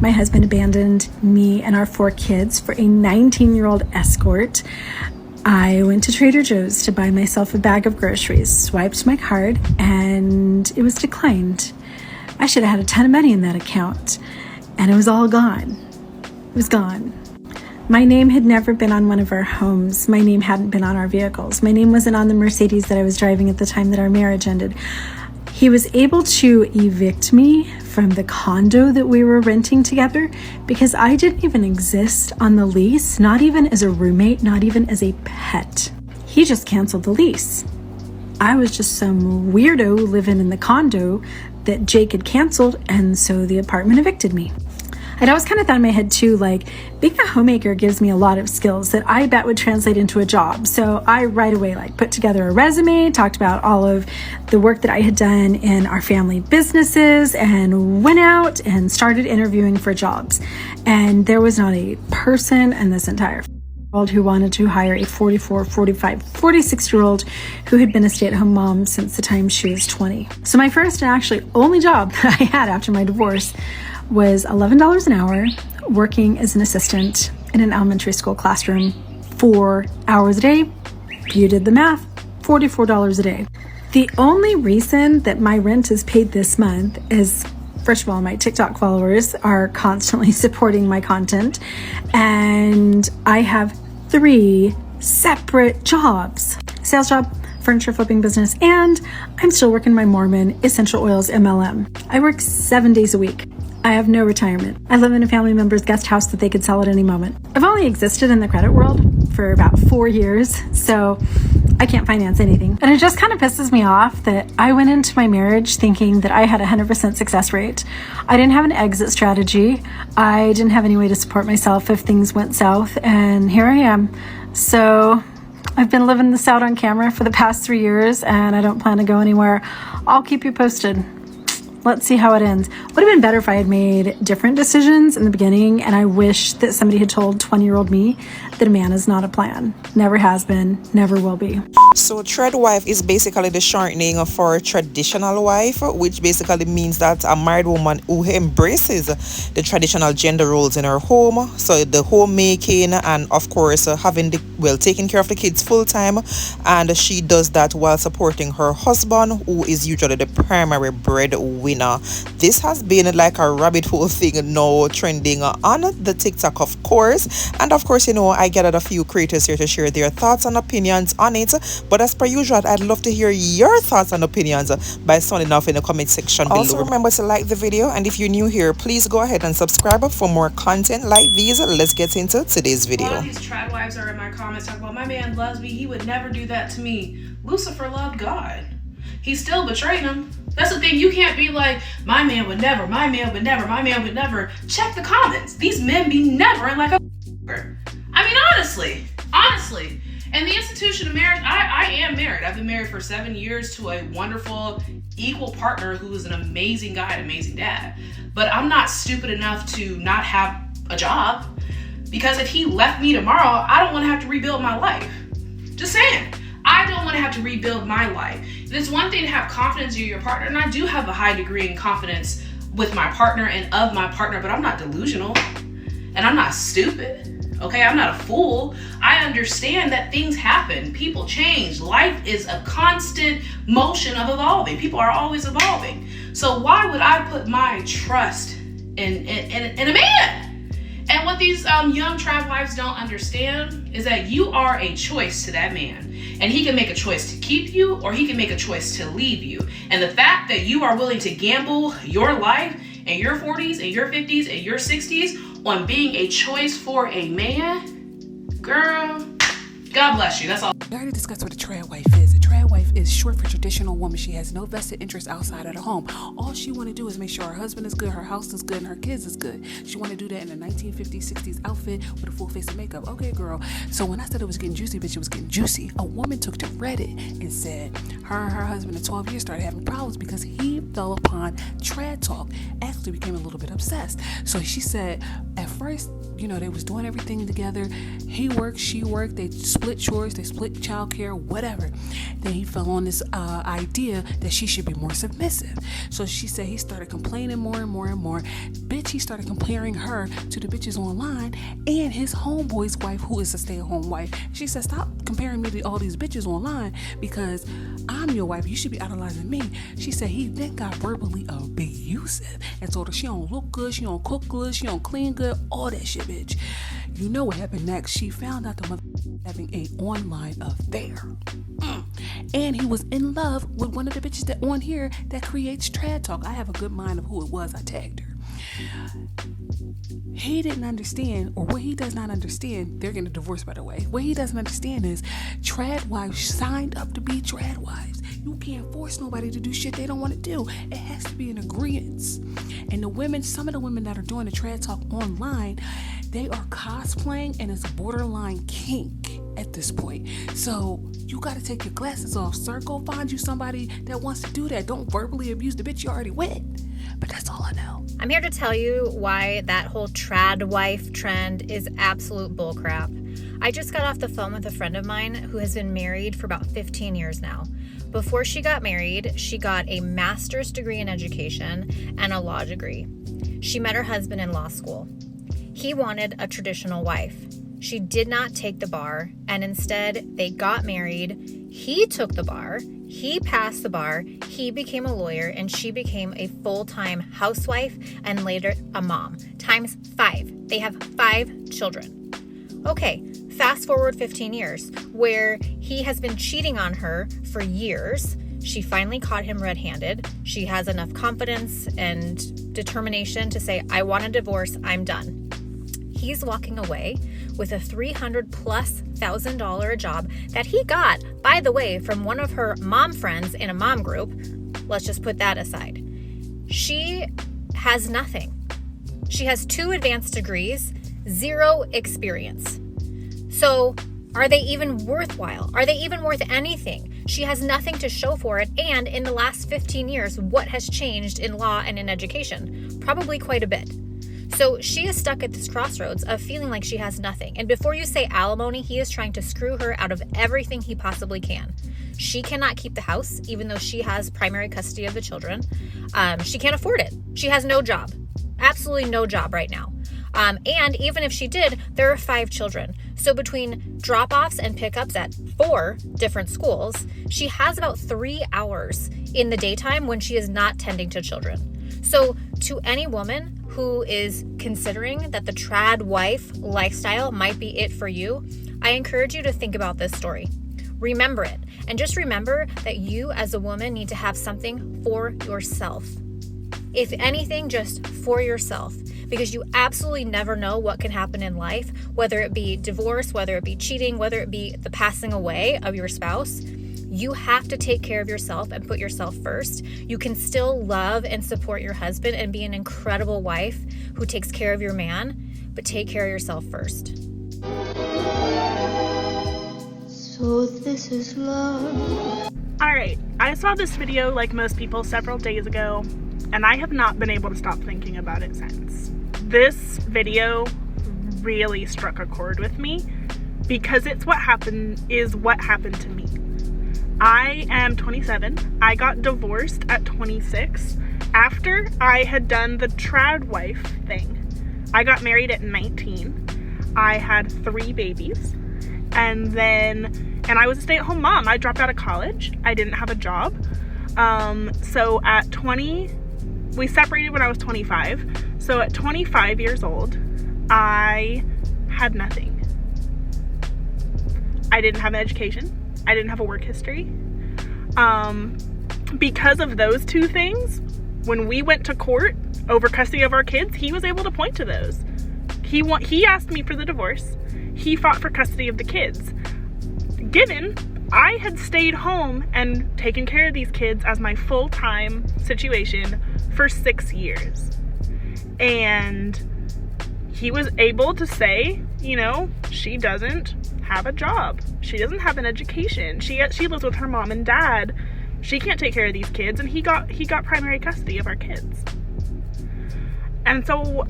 My husband abandoned me and our 4 kids for a 19-year-old escort. I went to Trader Joe's to buy myself a bag of groceries, swiped my card, and it was declined. I should have had a ton of money in that account, and it was all gone. It was gone. My name had never been on one of our homes. My name hadn't been on our vehicles. My name wasn't on the Mercedes that I was driving at the time that our marriage ended. He was able to evict me from the condo that we were renting together because I didn't even exist on the lease, not even as a roommate, not even as a pet. He just canceled the lease. I was just some weirdo living in the condo that Jake had canceled, and so the apartment evicted me. I'd always kind of thought in my head too, like, being a homemaker gives me a lot of skills that I bet would translate into a job. So I right away put together a resume, talked about all of the work that I had done in our family businesses, and went out and started interviewing for jobs. And there was not a person in this entire world who wanted to hire a 44, 45, 46-year-old who had been a stay-at-home mom since the time she was 20. So my first and actually only job that I had after my divorce was $11 an hour, working as an assistant in an elementary school classroom 4 hours a day. If you did the math, $44 a day. The only reason that my rent is paid this month is, first of all, my TikTok followers are constantly supporting my content, and I have 3 separate jobs: sales job, furniture flipping business, and I'm still working my Mormon essential oils MLM. I work 7 days a week. I have no retirement. I live in a family member's guest house that they could sell at any moment. I've only existed in the credit world for about 4 years, so I can't finance anything. And it just kind of pisses me off that I went into my marriage thinking that I had a 100% success rate. I didn't have an exit strategy. I didn't have any way to support myself if things went south, and here I am. So I've been living this out on camera for the past 3 years, and I don't plan to go anywhere. I'll keep you posted. Let's see how it ends. Would have been better if I had made different decisions in the beginning, and I wish that somebody had told 20-year-old me that a man is not a plan. Never has been, never will be. So tradwife is basically the shortening for traditional wife, which basically means that a married woman who embraces the traditional gender roles in her home. So the homemaking and of course taking care of the kids full time, and she does that while supporting her husband, who is usually the primary breadwinner. This has been like a rabbit hole thing now trending on the TikTok, of course, and of course, I gathered a few creators here to share their thoughts and opinions on it. But as per usual, I'd love to hear your thoughts and opinions by sounding off in the comment section below. Also, remember to like the video, and if you're new here, please go ahead and subscribe for more content like these. Let's get into today's video. A lot of these trad wives are in my comments talking about, my man loves me, he would never do that to me. Lucifer loved God. He still betrayed him. That's the thing. You can't be like, my man would never, my man would never, my man would never. Check the comments. These men be never in like a I mean, honestly. And the institution of marriage, I am married. I've been married for 7 years to a wonderful, equal partner who is an amazing guy and amazing dad. But I'm not stupid enough to not have a job, because if he left me tomorrow, I don't want to have to rebuild my life. Just saying. I don't want to have to rebuild my life. It's one thing to have confidence in your partner, and I do have a high degree in confidence with my partner and of my partner, but I'm not delusional, and I'm not stupid. Okay, I'm not a fool. I understand that things happen. People change. Life is a constant motion of evolving. People are always evolving. So why would I put my trust in a man? And what these young trad wives don't understand is that you are a choice to that man. And he can make a choice to keep you, or he can make a choice to leave you. And the fact that you are willing to gamble your life and your 40s and your 50s and your 60s on being a choice for a man, girl, God bless you. That's all. We already discussed what a trad wife is. A trad wife is short for traditional woman. She has no vested interest outside of the home. All she want to do is make sure her husband is good, her house is good, and her kids is good. She want to do that in a 1950s, 60s outfit with a full face of makeup. Okay, girl. So when I said it was getting juicy, bitch, it was getting juicy. A woman took to Reddit and said her and her husband in 12 years started having problems because he fell upon trad talk. Actually became a little bit obsessed. So she said at first, they was doing everything together. He worked, she worked, they split chores, they split childcare, whatever. Then he fell on this idea that she should be more submissive. So she said he started complaining more and more and more. Bitch, he started comparing her to the bitches online and his homeboy's wife, who is a stay-at-home wife. She said, stop comparing me to all these bitches online because I'm your wife. You should be idolizing me. She said he then got verbally abusive and told her she don't look good, she don't cook good, she don't clean good, all that shit, bitch. You know what happened next? She found out the mother having an online affair. And he was in love with one of the bitches that on here that creates TRAD Talk. I have a good mind of who it was. I tagged her. He didn't understand, or what he does not understand, they're getting a divorce, by the way. What he doesn't understand is TRAD wives signed up to be TRAD wives. You can't force nobody to do shit they don't want to do. It has to be an agreement. And the women, some of the women that are doing the TRAD Talk online, they are cosplaying, and it's borderline kink at this point. So you got to take your glasses off, sir. Go find you somebody that wants to do that. Don't verbally abuse the bitch you already with. But that's all I know. I'm here to tell you why that whole trad wife trend is absolute bullcrap. I just got off the phone with a friend of mine who has been married for about 15 years now. Before she got married, she got a master's degree in education and a law degree. She met her husband in law school. He wanted a traditional wife. She did not take the bar, and instead they got married. He took the bar, he passed the bar, he became a lawyer, and she became a full-time housewife and later a mom. Times 5. They have 5 children. Okay, fast forward 15 years, where he has been cheating on her for years. She finally caught him red-handed. She has enough confidence and determination to say, I want a divorce, I'm done. He's walking away with a $300,000+ job that he got, by the way, from one of her mom friends in a mom group. Let's just put that aside. She has nothing. She has 2 advanced degrees, 0 experience. So are they even worthwhile? Are they even worth anything? She has nothing to show for it. And in the last 15 years, what has changed in law and in education? Probably quite a bit. So she is stuck at this crossroads of feeling like she has nothing. And before you say alimony, he is trying to screw her out of everything he possibly can. She cannot keep the house, even though she has primary custody of the children. She can't afford it. She has no job. Absolutely no job right now. And even if she did, there are 5 children. So between drop-offs and pickups at 4 different schools, she has about 3 hours in the daytime when she is not tending to children. So to any woman who is considering that the trad wife lifestyle might be it for you, I encourage you to think about this story. Remember it. And just remember that you as a woman need to have something for yourself. If anything, just for yourself. Because you absolutely never know what can happen in life, whether it be divorce, whether it be cheating, whether it be the passing away of your spouse. You have to take care of yourself and put yourself first. You can still love and support your husband and be an incredible wife who takes care of your man, but take care of yourself first. So this is love. Alright, I saw this video like most people several days ago, and I have not been able to stop thinking about it since. This video really struck a chord with me because it's what happened to me. I am 27. I got divorced at 26 after I had done the trad wife thing. I got married at 19. I had 3 babies. And I was a stay-at-home mom. I dropped out of college. I didn't have a job. So at 20, we separated when I was 25. So at 25 years old, I had nothing. I didn't have an education. I didn't have a work history. Because of those 2 things, when we went to court over custody of our kids, he was able to point to those. He asked me for the divorce. He fought for custody of the kids. Given I had stayed home and taken care of these kids as my full-time situation for 6 years. And he was able to say, she doesn't have a job. She doesn't have an education. She lives with her mom and dad. She can't take care of these kids, and he got primary custody of our kids. And so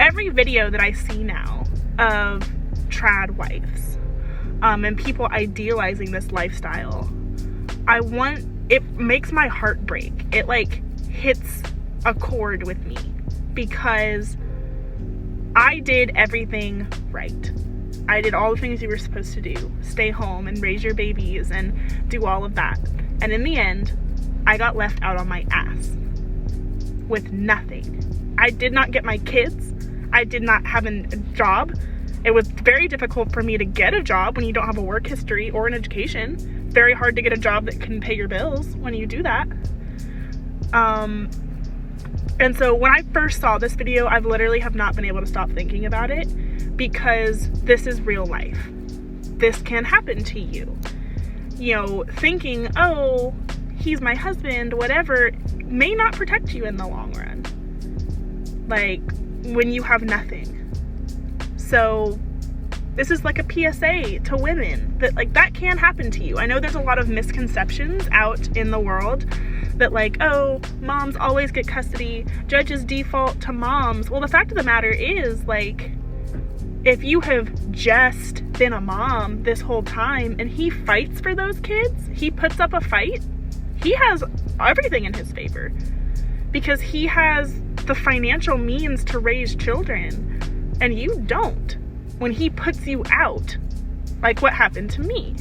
every video that I see now of trad wives, and people idealizing this lifestyle, it makes my heart break. It like hits a chord with me, because I did everything right. I did all the things you were supposed to do. Stay home and raise your babies and do all of that. And in the end, I got left out on my ass with nothing. I did not get my kids. I did not have a job. It was very difficult for me to get a job when you don't have a work history or an education. Very hard to get a job that can pay your bills when you do that. And so when I first saw this video, I literally have not been able to stop thinking about it, because this is real life. This can happen to you. You know, thinking, oh, he's my husband, whatever, may not protect you in the long run. Like, when you have nothing. So this is like a PSA to women that like that can happen to you. I know there's a lot of misconceptions out in the world that like, oh, moms always get custody, judges default to moms. Well, the fact of the matter is, like, if you have just been a mom this whole time and he fights for those kids, he puts up a fight, he has everything in his favor, because he has the financial means to raise children and you don't. When he puts you out, like what happened to me.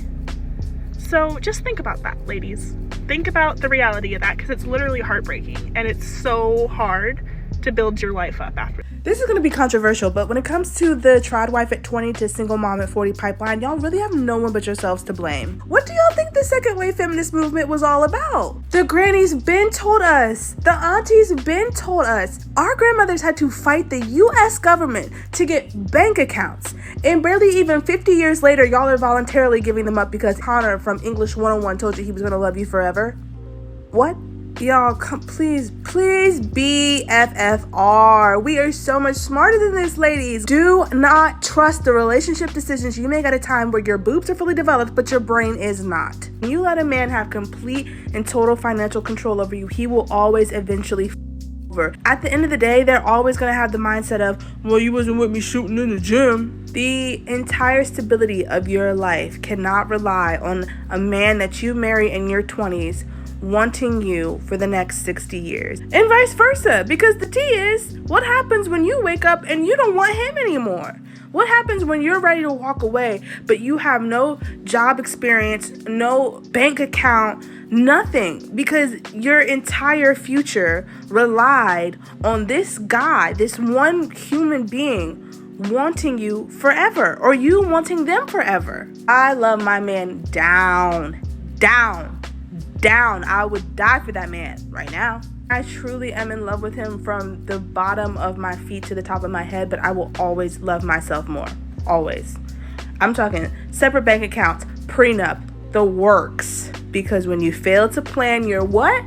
So just think about that, ladies. Think about the reality of that, because it's literally heartbreaking and it's so hard to build your life up after. This is going to be controversial, but when it comes to the trad wife at 20 to single mom at 40 pipeline, y'all really have no one but yourselves to blame. What do y'all think the second wave feminist movement was all about? The grannies been told us, the aunties been told us, our grandmothers had to fight the US government to get bank accounts. And barely even 50 years later, y'all are voluntarily giving them up because Connor from English 101 told you he was going to love you forever. What? Y'all, please BFFR. We are so much smarter than this, ladies. Do not trust the relationship decisions you make at a time where your boobs are fully developed, but your brain is not. When you let a man have complete and total financial control over you, he will always eventually over. At the end of the day, they're always going to have the mindset of, well, you wasn't with me shooting in the gym. The entire stability of your life cannot rely on a man that you marry in your 20s wanting you for the next 60 years, and vice versa, because the tea is, what happens when you wake up and you don't want him anymore? What happens when you're ready to walk away, but you have no job experience, no bank account, nothing, because your entire future relied on this guy, this one human being wanting you forever, or you wanting them forever? I love my man down. I would die for that man right now. I truly am in love with him from the bottom of my feet to the top of my head, but I will always love myself more. Always. I'm talking separate bank accounts, prenup, the works. Because when you fail to plan, you're what?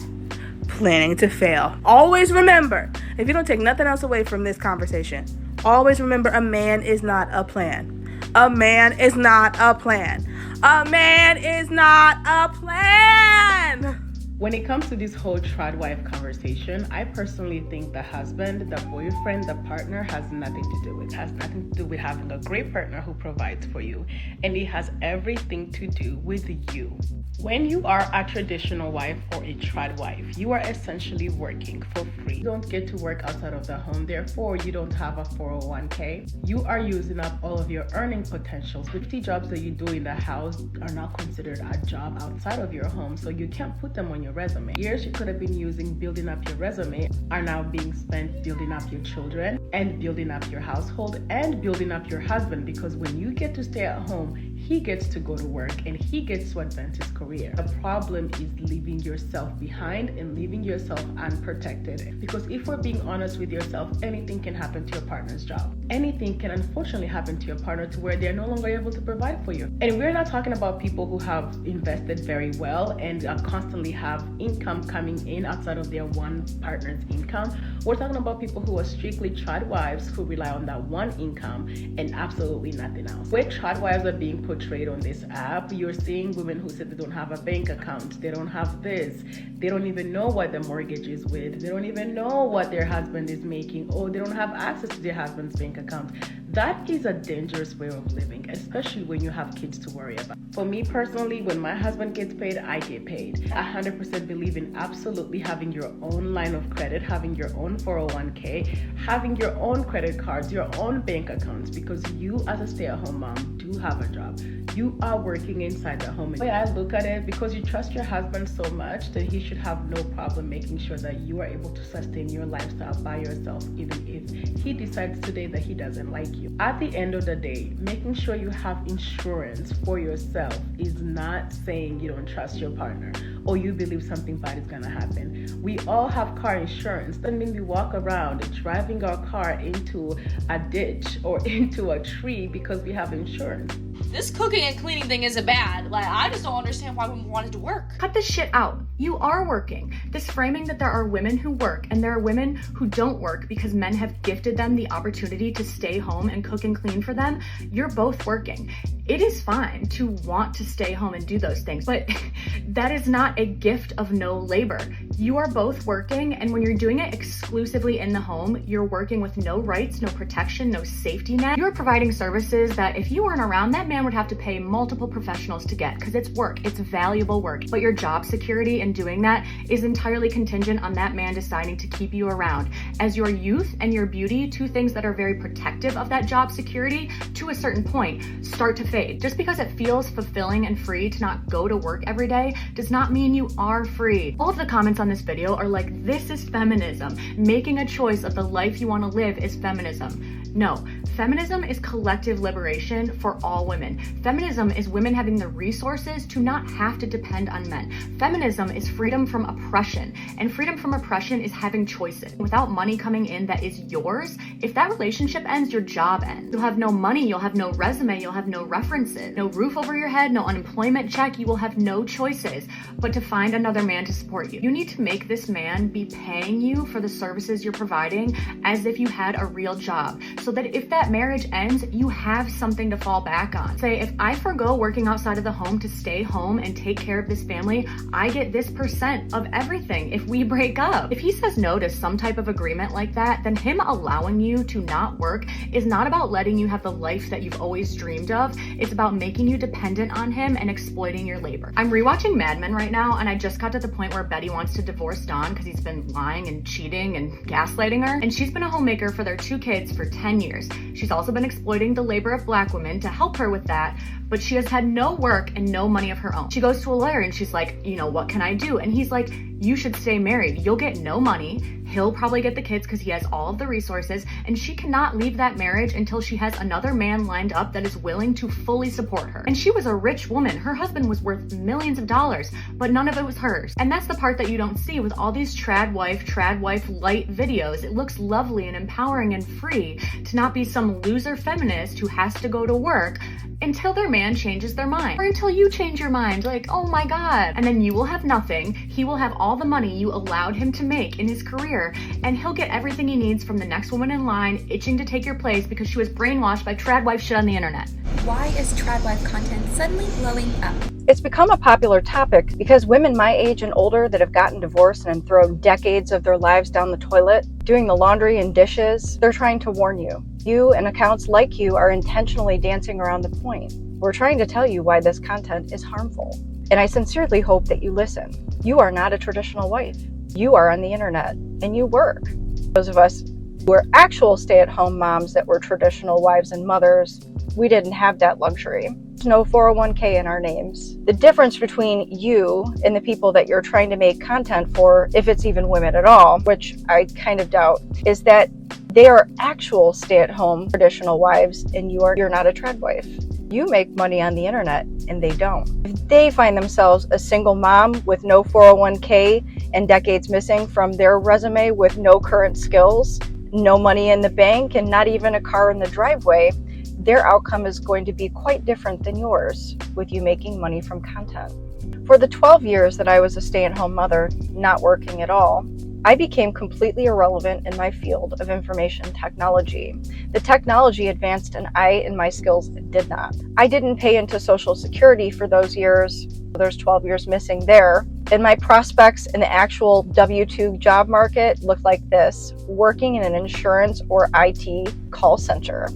Planning to fail. Always remember, if you don't take nothing else away from this conversation, always remember, a man is not a plan. A man is not a plan. A man is not a plan. When it comes to this whole trad wife conversation, I personally think the husband, the boyfriend, the partner has nothing to do with it. It has nothing to do with having a great partner who provides for you. And it has everything to do with you. When you are a traditional wife or a trad wife, you are essentially working for free. You don't get to work outside of the home, therefore you don't have a 401k. You are using up all of your earning potentials. 50 jobs that you do in the house are not considered a job outside of your home, so you can't put them on your resume. Years you could have been using building up your resume are now being spent building up your children and building up your household and building up your husband, because when you get to stay at home, he gets to go to work and he gets to advance his career. The problem is leaving yourself behind and leaving yourself unprotected. Because if we're being honest with yourself, anything can happen to your partner's job. Anything can unfortunately happen to your partner to where they're no longer able to provide for you. And we're not talking about people who have invested very well and constantly have income coming in outside of their one partner's income. We're talking about people who are strictly trad wives who rely on that one income and absolutely nothing else. Where trad wives are being put portrayed on this app. You're seeing women who said they don't have a bank account, they don't have this, they don't even know what the mortgage is with, they don't even know what their husband is making, or they don't have access to their husband's bank account. That is a dangerous way of living, especially when you have kids to worry about. For me personally, when my husband gets paid, I get paid. I 100% believe in absolutely having your own line of credit, having your own 401k, having your own credit cards, your own bank accounts, because you as a stay-at-home mom do have a job. You are working inside the home. The way I look at it, because you trust your husband so much, that he should have no problem making sure that you are able to sustain your lifestyle by yourself, even if he decides today that he doesn't like you. At the end of the day, making sure you have insurance for yourself is not saying you don't trust your partner or you believe something bad is gonna happen. We all have car insurance. Doesn't mean we walk around driving our car into a ditch or into a tree because we have insurance. This cooking and cleaning thing isn't bad. Like, I just don't understand why women wanted to work. Cut this shit out. You are working. This framing that there are women who work and there are women who don't work because men have gifted them the opportunity to stay home and cook and clean for them, you're both working. It is fine to want to stay home and do those things, but that is not a gift of no labor. You are both working, and when you're doing it exclusively in the home, you're working with no rights, no protection, no safety net. You're providing services that if you weren't around, that man would have to pay multiple professionals to get, because it's work, it's valuable work. But your job security in doing that is entirely contingent on that man deciding to keep you around. As your youth and your beauty, two things that are very protective of that job security, to a certain point, start to fade. Just because it feels fulfilling and free to not go to work every day does not mean you are free. All of the comments on this video are like, this is feminism. Making a choice of the life you want to live is feminism. No, feminism is collective liberation for all women. Feminism is women having the resources to not have to depend on men. Feminism is freedom from oppression, and freedom from oppression is having choices. Without money coming in that is yours, if that relationship ends, your job ends. You'll have no money, you'll have no resume, you'll have no references, no roof over your head, no unemployment check, you will have no choices but to find another man to support you. You need to make this man be paying you for the services you're providing as if you had a real job, so that if that marriage ends, you have something to fall back on. Say, if I forgo working outside of the home to stay home and take care of this family, I get this % of everything if we break up. If he says no to some type of agreement like that, then him allowing you to not work is not about letting you have the life that you've always dreamed of. It's about making you dependent on him and exploiting your labor. I'm rewatching Mad Men right now, and I just got to the point where Betty wants to divorce Don because he's been lying and cheating and gaslighting her, and she's been a homemaker for their 2 kids for 10 years. She's also been exploiting the labor of Black women to help her with that, but she has had no work and no money of her own. She goes to a lawyer and she's like, you know, what can I do? And he's like, you should stay married. You'll get no money. He'll probably get the kids because he has all of the resources, and she cannot leave that marriage until she has another man lined up that is willing to fully support her. And she was a rich woman. Her husband was worth millions of dollars, but none of it was hers. And that's the part that you don't see with all these tradwife light videos. It looks lovely and empowering and free to not be some loser feminist who has to go to work until their man changes their mind, or until you change your mind, like, oh my God. And then you will have nothing. He will have all the money you allowed him to make in his career, and he'll get everything he needs from the next woman in line itching to take your place because she was brainwashed by tradwife shit on the internet. Why is tradwife content suddenly blowing up? It's become a popular topic because women my age and older that have gotten divorced and thrown decades of their lives down the toilet, doing the laundry and dishes, they're trying to warn you. You and accounts like you are intentionally dancing around the point. We're trying to tell you why this content is harmful. And I sincerely hope that you listen. You are not a traditional wife. You are on the internet and you work. Those of us who are actual stay-at-home moms that were traditional wives and mothers, we didn't have that luxury. There's no 401k in our names. The difference between you and the people that you're trying to make content for, if it's even women at all, which I kind of doubt, is that they are actual stay-at-home traditional wives and you're not a tradwife. You make money on the internet and they don't. If they find themselves a single mom with no 401k and decades missing from their resume with no current skills, no money in the bank, and not even a car in the driveway, their outcome is going to be quite different than yours, with you making money from content. For the 12 years that I was a stay-at-home mother, not working at all, I became completely irrelevant in my field of information technology. The technology advanced and my skills did not. I didn't pay into Social Security for those years. There's 12 years missing there. And my prospects in the actual W-2 job market looked like this: working in an insurance or IT call center,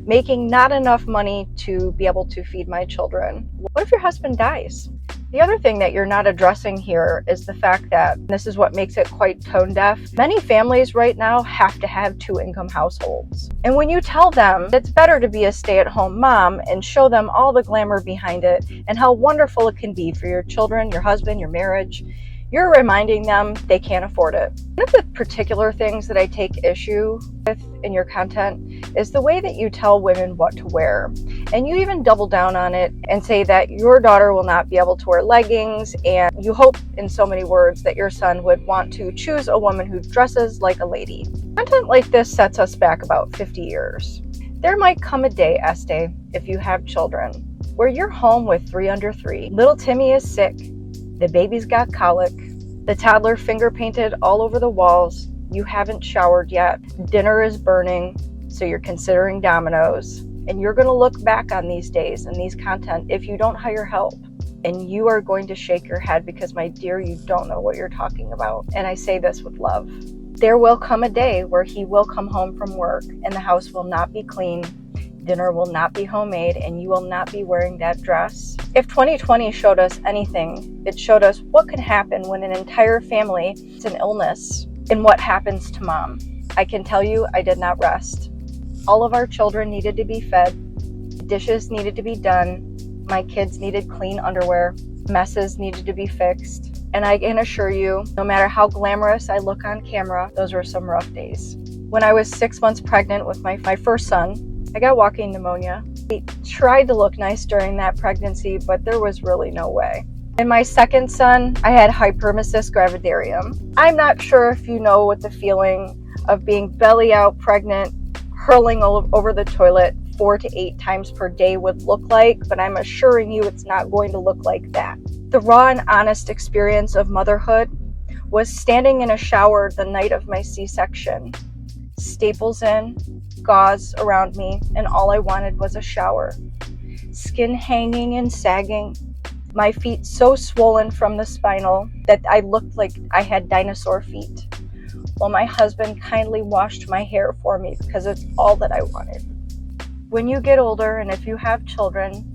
making not enough money to be able to feed my children. What if your husband dies? The other thing that you're not addressing here is the fact that this is what makes it quite tone deaf. Many families right now have to have 2-income households. And when you tell them it's better to be a stay-at-home mom and show them all the glamour behind it and how wonderful it can be for your children, your husband, your marriage, you're reminding them they can't afford it. One of the particular things that I take issue with in your content is the way that you tell women what to wear. And you even double down on it and say that your daughter will not be able to wear leggings, and you hope in so many words that your son would want to choose a woman who dresses like a lady. Content like this sets us back about 50 years. There might come a day, Este, if you have children, where you're home with 3 under 3. Little Timmy is sick. The baby's got colic, the toddler finger painted all over the walls, you haven't showered yet, dinner is burning, so you're considering dominoes, and you're going to look back on these days and these content if you don't hire help, and you are going to shake your head because, my dear, you don't know what you're talking about. And I say this with love. There will come a day where he will come home from work and the house will not be clean, dinner will not be homemade, and you will not be wearing that dress. If 2020 showed us anything, it showed us what can happen when an entire family has an illness and what happens to mom. I can tell you I did not rest. All of our children needed to be fed, dishes needed to be done, my kids needed clean underwear, messes needed to be fixed, and I can assure you, no matter how glamorous I look on camera, those were some rough days. When I was 6 months pregnant with my first son, I got walking pneumonia. I tried to look nice during that pregnancy, but there was really no way. In my second son, I had hyperemesis gravidarum. I'm not sure if you know what the feeling of being belly out pregnant, hurling over the toilet 4 to 8 times per day would look like, but I'm assuring you it's not going to look like that. The raw and honest experience of motherhood was standing in a shower the night of my C-section, staples in, gauze around me, and all I wanted was a shower. Skin hanging and sagging, my feet so swollen from the spinal that I looked like I had dinosaur feet, while my husband kindly washed my hair for me because it's all that I wanted. When you get older, and if you have children,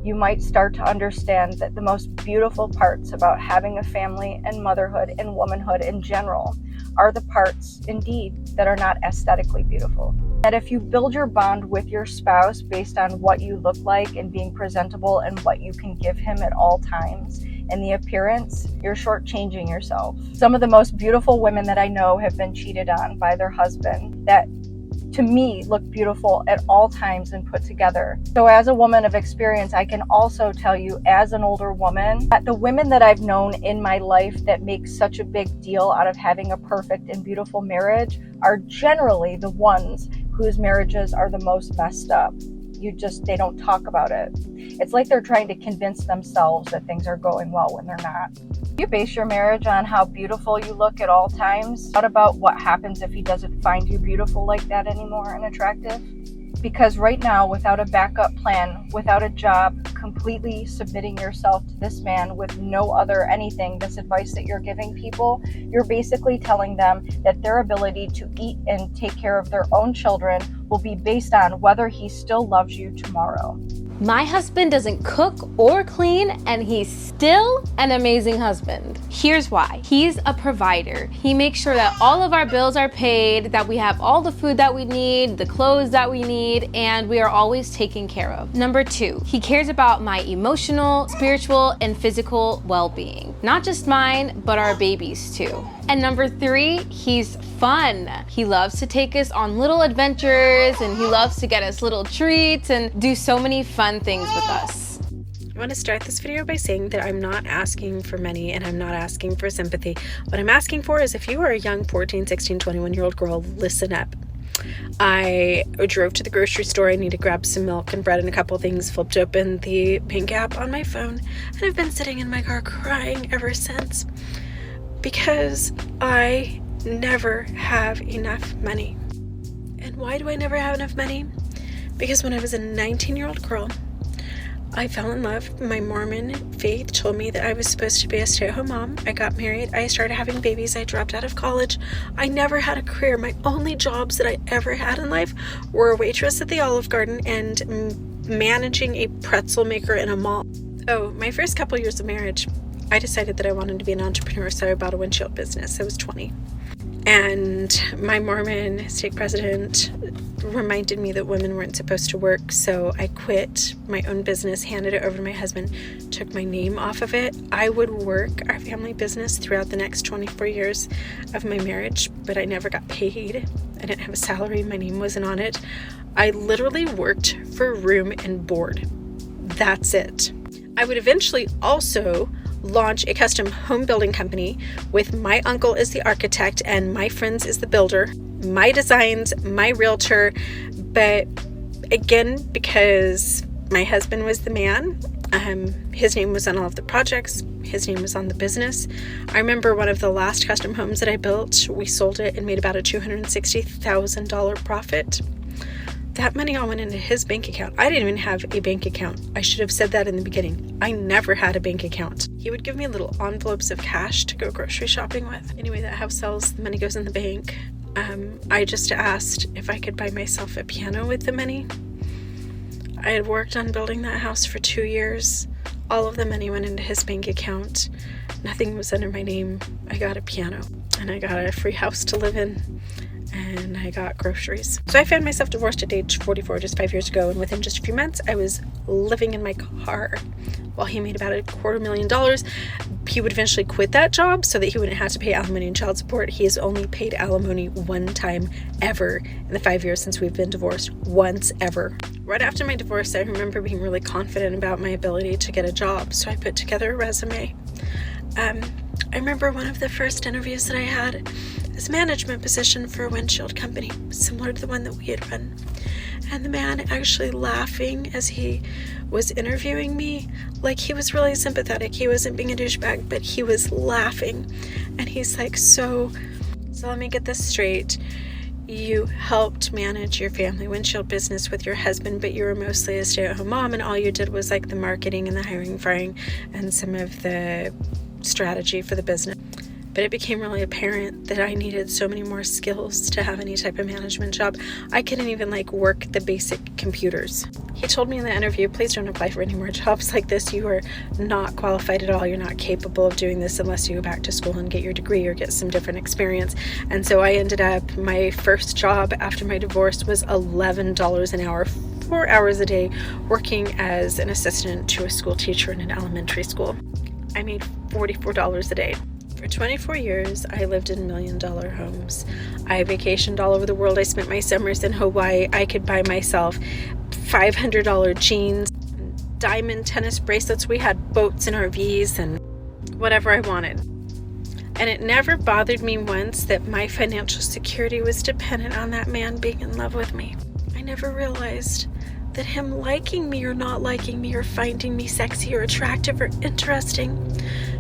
you might start to understand that the most beautiful parts about having a family and motherhood and womanhood in general are the parts, indeed, that are not aesthetically beautiful. That if you build your bond with your spouse based on what you look like and being presentable and what you can give him at all times and the appearance, you're shortchanging yourself. Some of the most beautiful women that I know have been cheated on by their husband that, to me, look beautiful at all times and put together. So as a woman of experience, I can also tell you, as an older woman, that the women that I've known in my life that make such a big deal out of having a perfect and beautiful marriage are generally the ones whose marriages are the most messed up. They don't talk about it. It's like they're trying to convince themselves that things are going well when they're not. You base your marriage on how beautiful you look at all times. What about what happens if he doesn't find you beautiful like that anymore and attractive? Because right now, without a backup plan, without a job, completely submitting yourself to this man with no other anything, this advice that you're giving people, you're basically telling them that their ability to eat and take care of their own children will be based on whether he still loves you tomorrow. My husband doesn't cook or clean, and he's still an amazing husband. Here's why. He's a provider. He makes sure that all of our bills are paid, that we have all the food that we need, the clothes that we need, and we are always taken care of. Number 2, he cares about my emotional, spiritual, and physical well-being. Not just mine, but our babies too. And number 3, he's fun. He loves to take us on little adventures, and he loves to get us little treats and do so many fun things with us. I want to start this video by saying that I'm not asking for money and I'm not asking for sympathy. What I'm asking for is, if you are a young 14, 16, 21-year-old girl, listen up. I drove to the grocery store. I need to grab some milk and bread and a couple things, flipped open the pink app on my phone, and I've been sitting in my car crying ever since, because I never have enough money. And why do I never have enough money? Because when I was a 19-year-old girl, I fell in love. My Mormon faith told me that I was supposed to be a stay-at-home mom. I got married. I started having babies. I dropped out of college. I never had a career. My only jobs that I ever had in life were a waitress at the Olive Garden and managing a pretzel maker in a mall. Oh, my first couple years of marriage, I decided that I wanted to be an entrepreneur, so I bought a windshield business. I was 20. And my Mormon stake president reminded me that women weren't supposed to work, so I quit my own business, handed it over to my husband, took my name off of it. I would work our family business throughout the next 24 years of my marriage, but I never got paid. I didn't have a salary. My name wasn't on it. I literally worked for room and board. That's it. I would eventually also launch a custom home building company with my uncle as the architect and my friends as the builder, my designs, my realtor. But again, because my husband was the man, his name was on all of the projects, his name was on the business. I remember one of the last custom homes that I built, we sold it and made about a $260,000 profit. That money all went into his bank account. I didn't even have a bank account. I should have said that in the beginning. I never had a bank account. He would give me little envelopes of cash to go grocery shopping with. Anyway, that house sells, the money goes in the bank. I just asked if I could buy myself a piano with the money. I had worked on building that house for 2 years. All of the money went into his bank account. Nothing was under my name. I got a piano and I got a free house to live in. And I got groceries. So I found myself divorced at age 44 just 5 years ago, and within just a few months I was living in my car while he made about $250,000. He would eventually quit that job so that he wouldn't have to pay alimony and child support. He has only paid alimony one time ever in the 5 years since we've been divorced. Once ever. Right after my divorce, I remember being really confident about my ability to get a job, so I put together a resume. I remember one of the first interviews that I had, this management position for a windshield company, similar to the one that we had run. And the man actually laughing as he was interviewing me, like he was really sympathetic. He wasn't being a douchebag, but he was laughing. And he's like, so let me get this straight. You helped manage your family windshield business with your husband, but you were mostly a stay-at-home mom, and all you did was like the marketing and the hiring, firing, and some of the strategy for the business. But it became really apparent that I needed so many more skills to have any type of management job. I couldn't even work the basic computers. He told me in the interview, please don't apply for any more jobs like this. You are not qualified at all. You're not capable of doing this unless you go back to school and get your degree or get some different experience. And so I ended up, my first job after my divorce was $11 an hour, 4 hours a day, working as an assistant to a school teacher in an elementary school. I made $44 a day. For 24 years, I lived in $1 million homes. I vacationed all over the world. I spent my summers in Hawaii. I could buy myself $500 jeans, diamond tennis bracelets. We had boats and RVs and whatever I wanted. And it never bothered me once that my financial security was dependent on that man being in love with me. I never realized that him liking me or not liking me or finding me sexy or attractive or interesting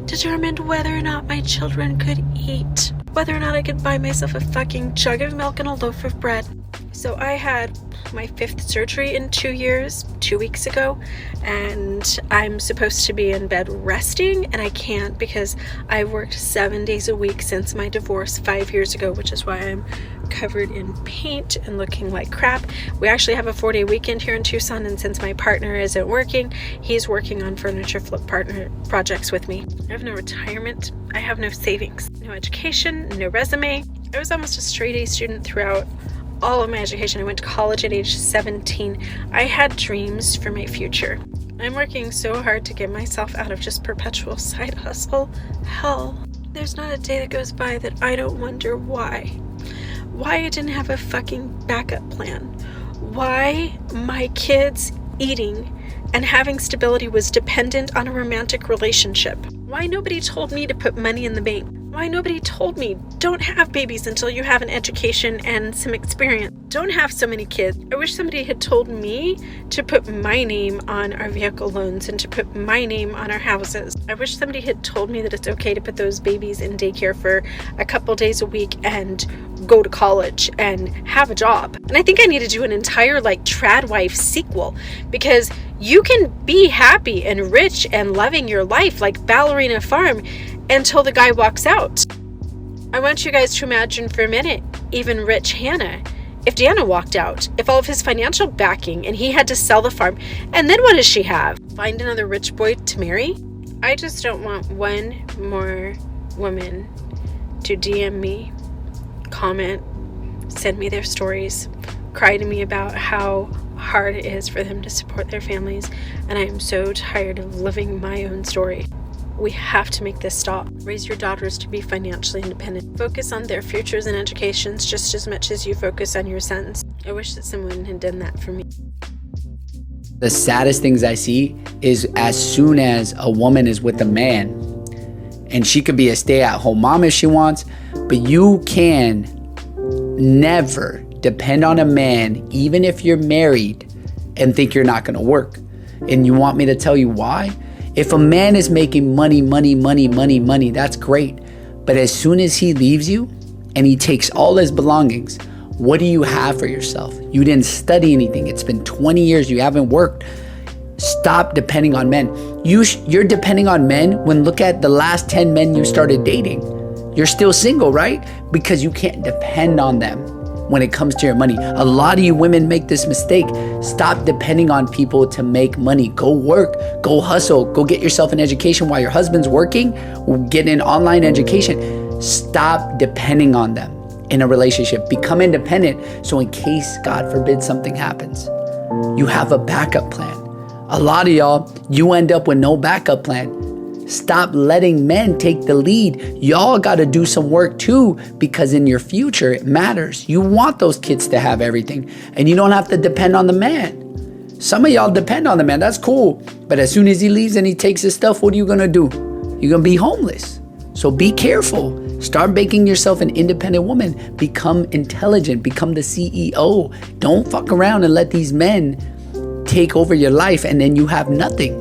determined whether or not my children could eat, whether or not I could buy myself a fucking jug of milk and a loaf of bread. So I had my 5th surgery in 2 years, 2 weeks ago, and I'm supposed to be in bed resting, and I can't because I've worked 7 days a week since my divorce 5 years ago, which is why I'm covered in paint and looking like crap. We actually have a 4-day weekend here in Tucson, and since my partner isn't working, he's working on furniture flip partner projects with me. I have no retirement. I have no savings, no education, no resume. I was almost a straight A student throughout all of my education. I went to college at age 17. I had dreams for my future. I'm working so hard to get myself out of just perpetual side hustle hell. There's not a day that goes by that I don't wonder why I didn't have a fucking backup plan. Why my kids eating and having stability was dependent on a romantic relationship. Why nobody told me to put money in the bank. Why Why nobody told me, don't have babies until you have an education and some experience. Don't have so many kids. I wish somebody had told me to put my name on our vehicle loans and to put my name on our houses. I wish somebody had told me that it's okay to put those babies in daycare for a couple days a week and go to college and have a job. And I think I need to do an entire TRADwife sequel, because you can be happy and rich and loving your life like Ballerina Farm until the guy walks out. I want you guys to imagine for a minute, even rich Hannah. If Deanna walked out, if all of his financial backing and he had to sell the farm, and then what does she have? Find another rich boy to marry? I just don't want one more woman to DM me, comment, send me their stories, cry to me about how hard it is for them to support their families, and I am so tired of living my own story. We have to make this stop. Raise your daughters to be financially independent. Focus on their futures and educations just as much as you focus on your sons. I wish that someone had done that for me. The saddest things I see is as soon as a woman is with a man, and she could be a stay-at-home mom if she wants, but you can never depend on a man, even if you're married, and think you're not gonna work. And you want me to tell you why? If a man is making money, that's great. But as soon as he leaves you and he takes all his belongings, what do you have for yourself? You didn't study anything. It's been 20 years, you haven't worked. Stop depending on men. You're depending on men when look at the last 10 men you started dating. You're still single, right? Because you can't depend on them when it comes to your money. A lot of you women make this mistake. Stop depending on people to make money. Go work, go hustle, go get yourself an education while your husband's working, or get an online education. Stop depending on them in a relationship. Become independent so in case, God forbid, something happens, you have a backup plan. A lot of y'all, you end up with no backup plan. Stop letting men take the lead. Y'all got to do some work too, because in your future, it matters. You want those kids to have everything, and you don't have to depend on the man. Some of y'all depend on the man. That's cool. But as soon as he leaves and he takes his stuff, what are you going to do? You're going to be homeless. So be careful. Start making yourself an independent woman. Become intelligent. Become the CEO. Don't fuck around and let these men take over your life, and then you have nothing.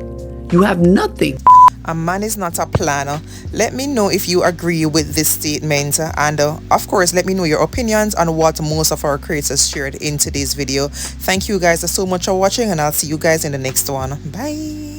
You have nothing. A man is not a planner. Let me know if you agree with this statement, and of course let me know your opinions on what most of our creators shared in today's video. Thank you guys so much for watching, and I'll see you guys in the next one. Bye.